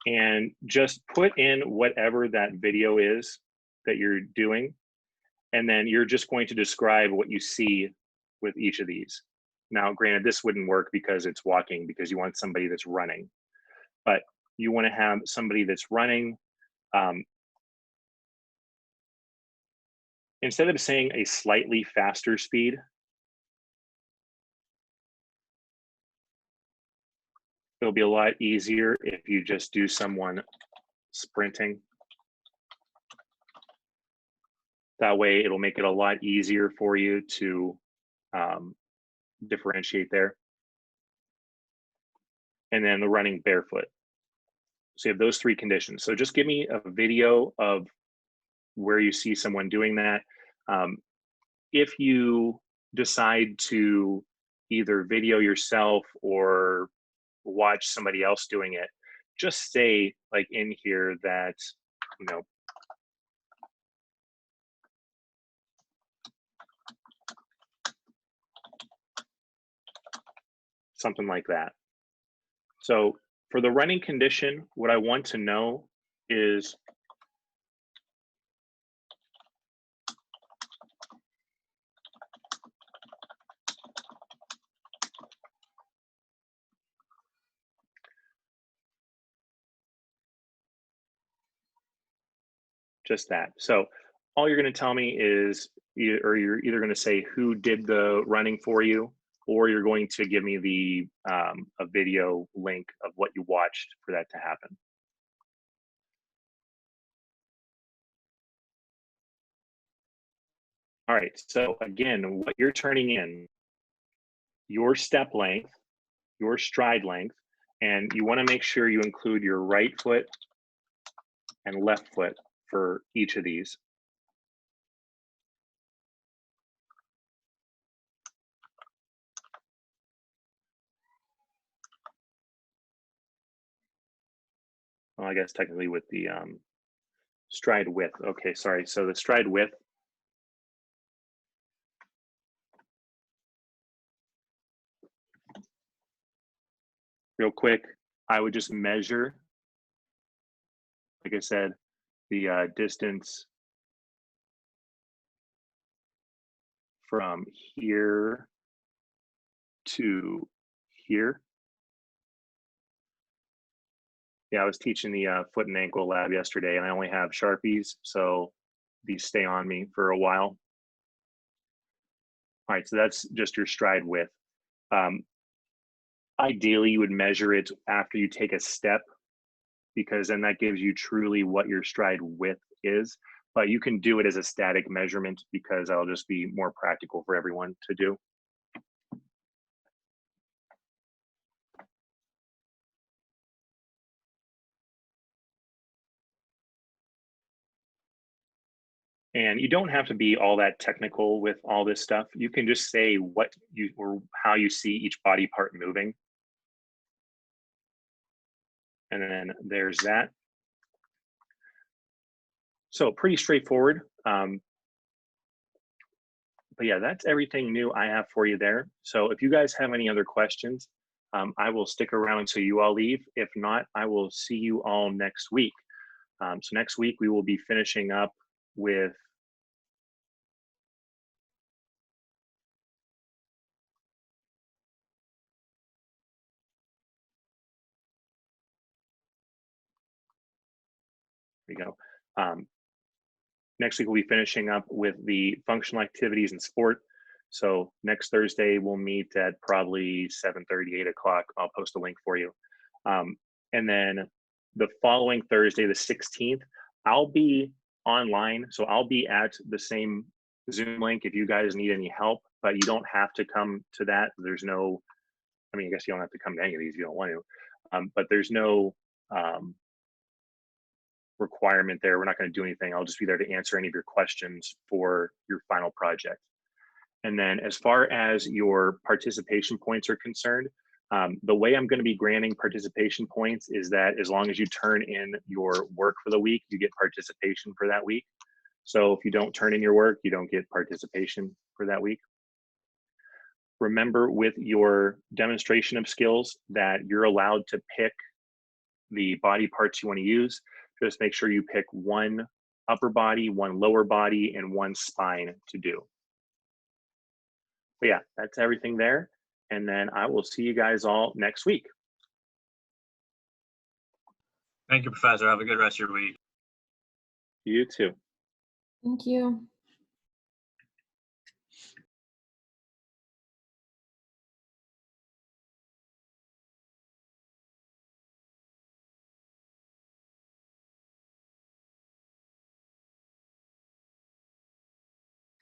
and just put in whatever that video is that you're doing. And then you're just going to describe what you see with each of these. Now, granted, this wouldn't work because it's walking, because you want somebody that's running. But you want to have somebody that's running. Instead of saying a slightly faster speed, it'll be a lot easier if you just do someone sprinting. That way, it'll make it a lot easier for you to differentiate there. And then the running barefoot. So you have those three conditions. So just give me a video of where you see someone doing that. If you decide to either video yourself or watch somebody else doing it, just say like in here that, you know, something like that. So for the running condition, what I want to know is just that. So all you're going to tell me is, or you're either going to say who did the running for you, or you're going to give me the a video link of what you watched for that to happen. All right, so again, what you're turning in, your step length, your stride length, and you want to make sure you include your right foot and left foot for each of these. Well, I guess technically with the stride width. Okay, sorry. So the stride width, real quick, I would just measure, like I said, the distance from here to here. Yeah, I was teaching the foot and ankle lab yesterday, and I only have Sharpies, so these stay on me for a while. All right, so that's just your stride width. Ideally, you would measure it after you take a step, because then that gives you truly what your stride width is. But you can do it as a static measurement because that'll just be more practical for everyone to do. And you don't have to be all that technical with all this stuff. You can just say what you or how you see each body part moving. And then there's that. So pretty straightforward. But yeah, that's everything new I have for you there. So if you guys have any other questions, I will stick around until you all leave. If not, I will see you all next week. So next week we will be finishing up with next week we'll be finishing up with the functional activities in sport. So next Thursday we'll meet at probably 7:30, 8 o'clock. I'll post a link for you. And then the following Thursday, the 16th, I'll be online. So I'll be at the same Zoom link if you guys need any help, but you don't have to come to that. There's no, I mean, I guess you don't have to come to any of these if you don't want to, but there's no requirement there. We're not going to do anything. I'll just be there to answer any of your questions for your final project. And then as far as your participation points are concerned, the way I'm going to be granting participation points is that as long as you turn in your work for the week, you get participation for that week. So if you don't turn in your work, you don't get participation for that week. Remember with your demonstration of skills that you're allowed to pick the body parts you want to use. Just make sure you pick one upper body, 1 lower body, and 1 spine to do. But yeah, that's everything there. And then I will see you guys all next week. Thank you, Professor. Have a good rest of your week. You too. Thank you.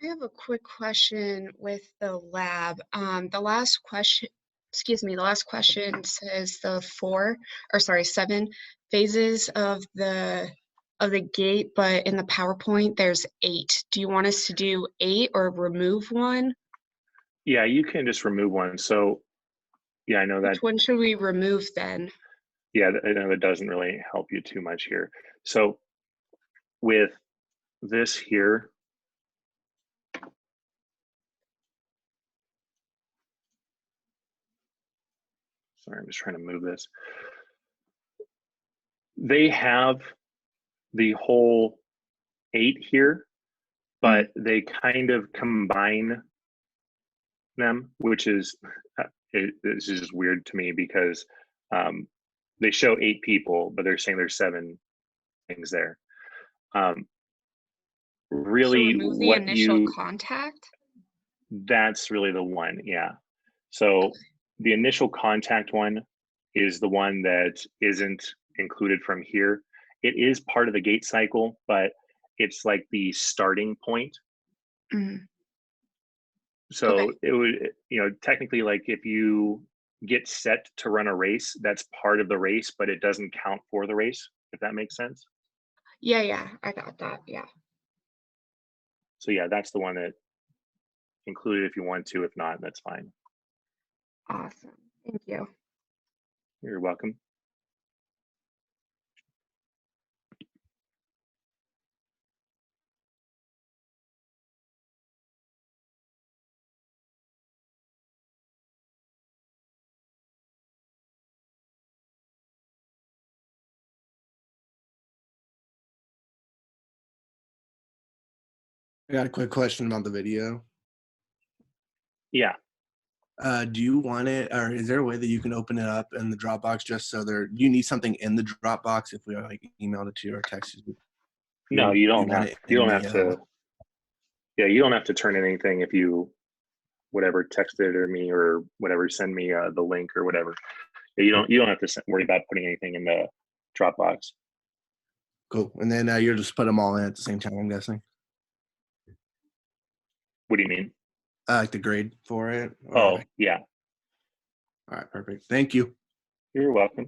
I have a quick question with the lab. The last question says the 7 phases of the gait, but in the PowerPoint there's 8. Do you want us to do 8 or remove one? Yeah, you can just remove one. So yeah, I know that. Which one should we remove then? Yeah, I know that doesn't really help you too much here. So with this here, sorry, I'm just trying to move this. They have the whole 8 here, but they kind of combine them, which is, this is just weird to me because they show 8 people, but they're saying there's 7 things there. Really, so remove the initial contact? That's really the one, yeah. So the initial contact one is the one that isn't included from here. It is part of the gait cycle, but it's like the starting point. Mm. So Okay. it would, technically, like if you get set to run a race, that's part of the race, but it doesn't count for the race, if that makes sense. Yeah, I got that, yeah. So yeah, that's the one that included if you want to. If not, that's fine. Awesome, thank you. You're welcome. I got a quick question about the video. Yeah. Do you want it, or is there a way that you can open it up in the Dropbox just so do you need something in the Dropbox if we like emailed it to you or texted you? No, you don't have. You don't have to. Yeah, you don't have to turn anything if you, whatever, text it or me or whatever, send me the link or whatever. Yeah, you don't have to worry about putting anything in the Dropbox. Cool. And then you'll just put them all in at the same time, I'm guessing. What do you mean? Like the grade for it? Oh, yeah. All right, perfect. Thank you. You're welcome.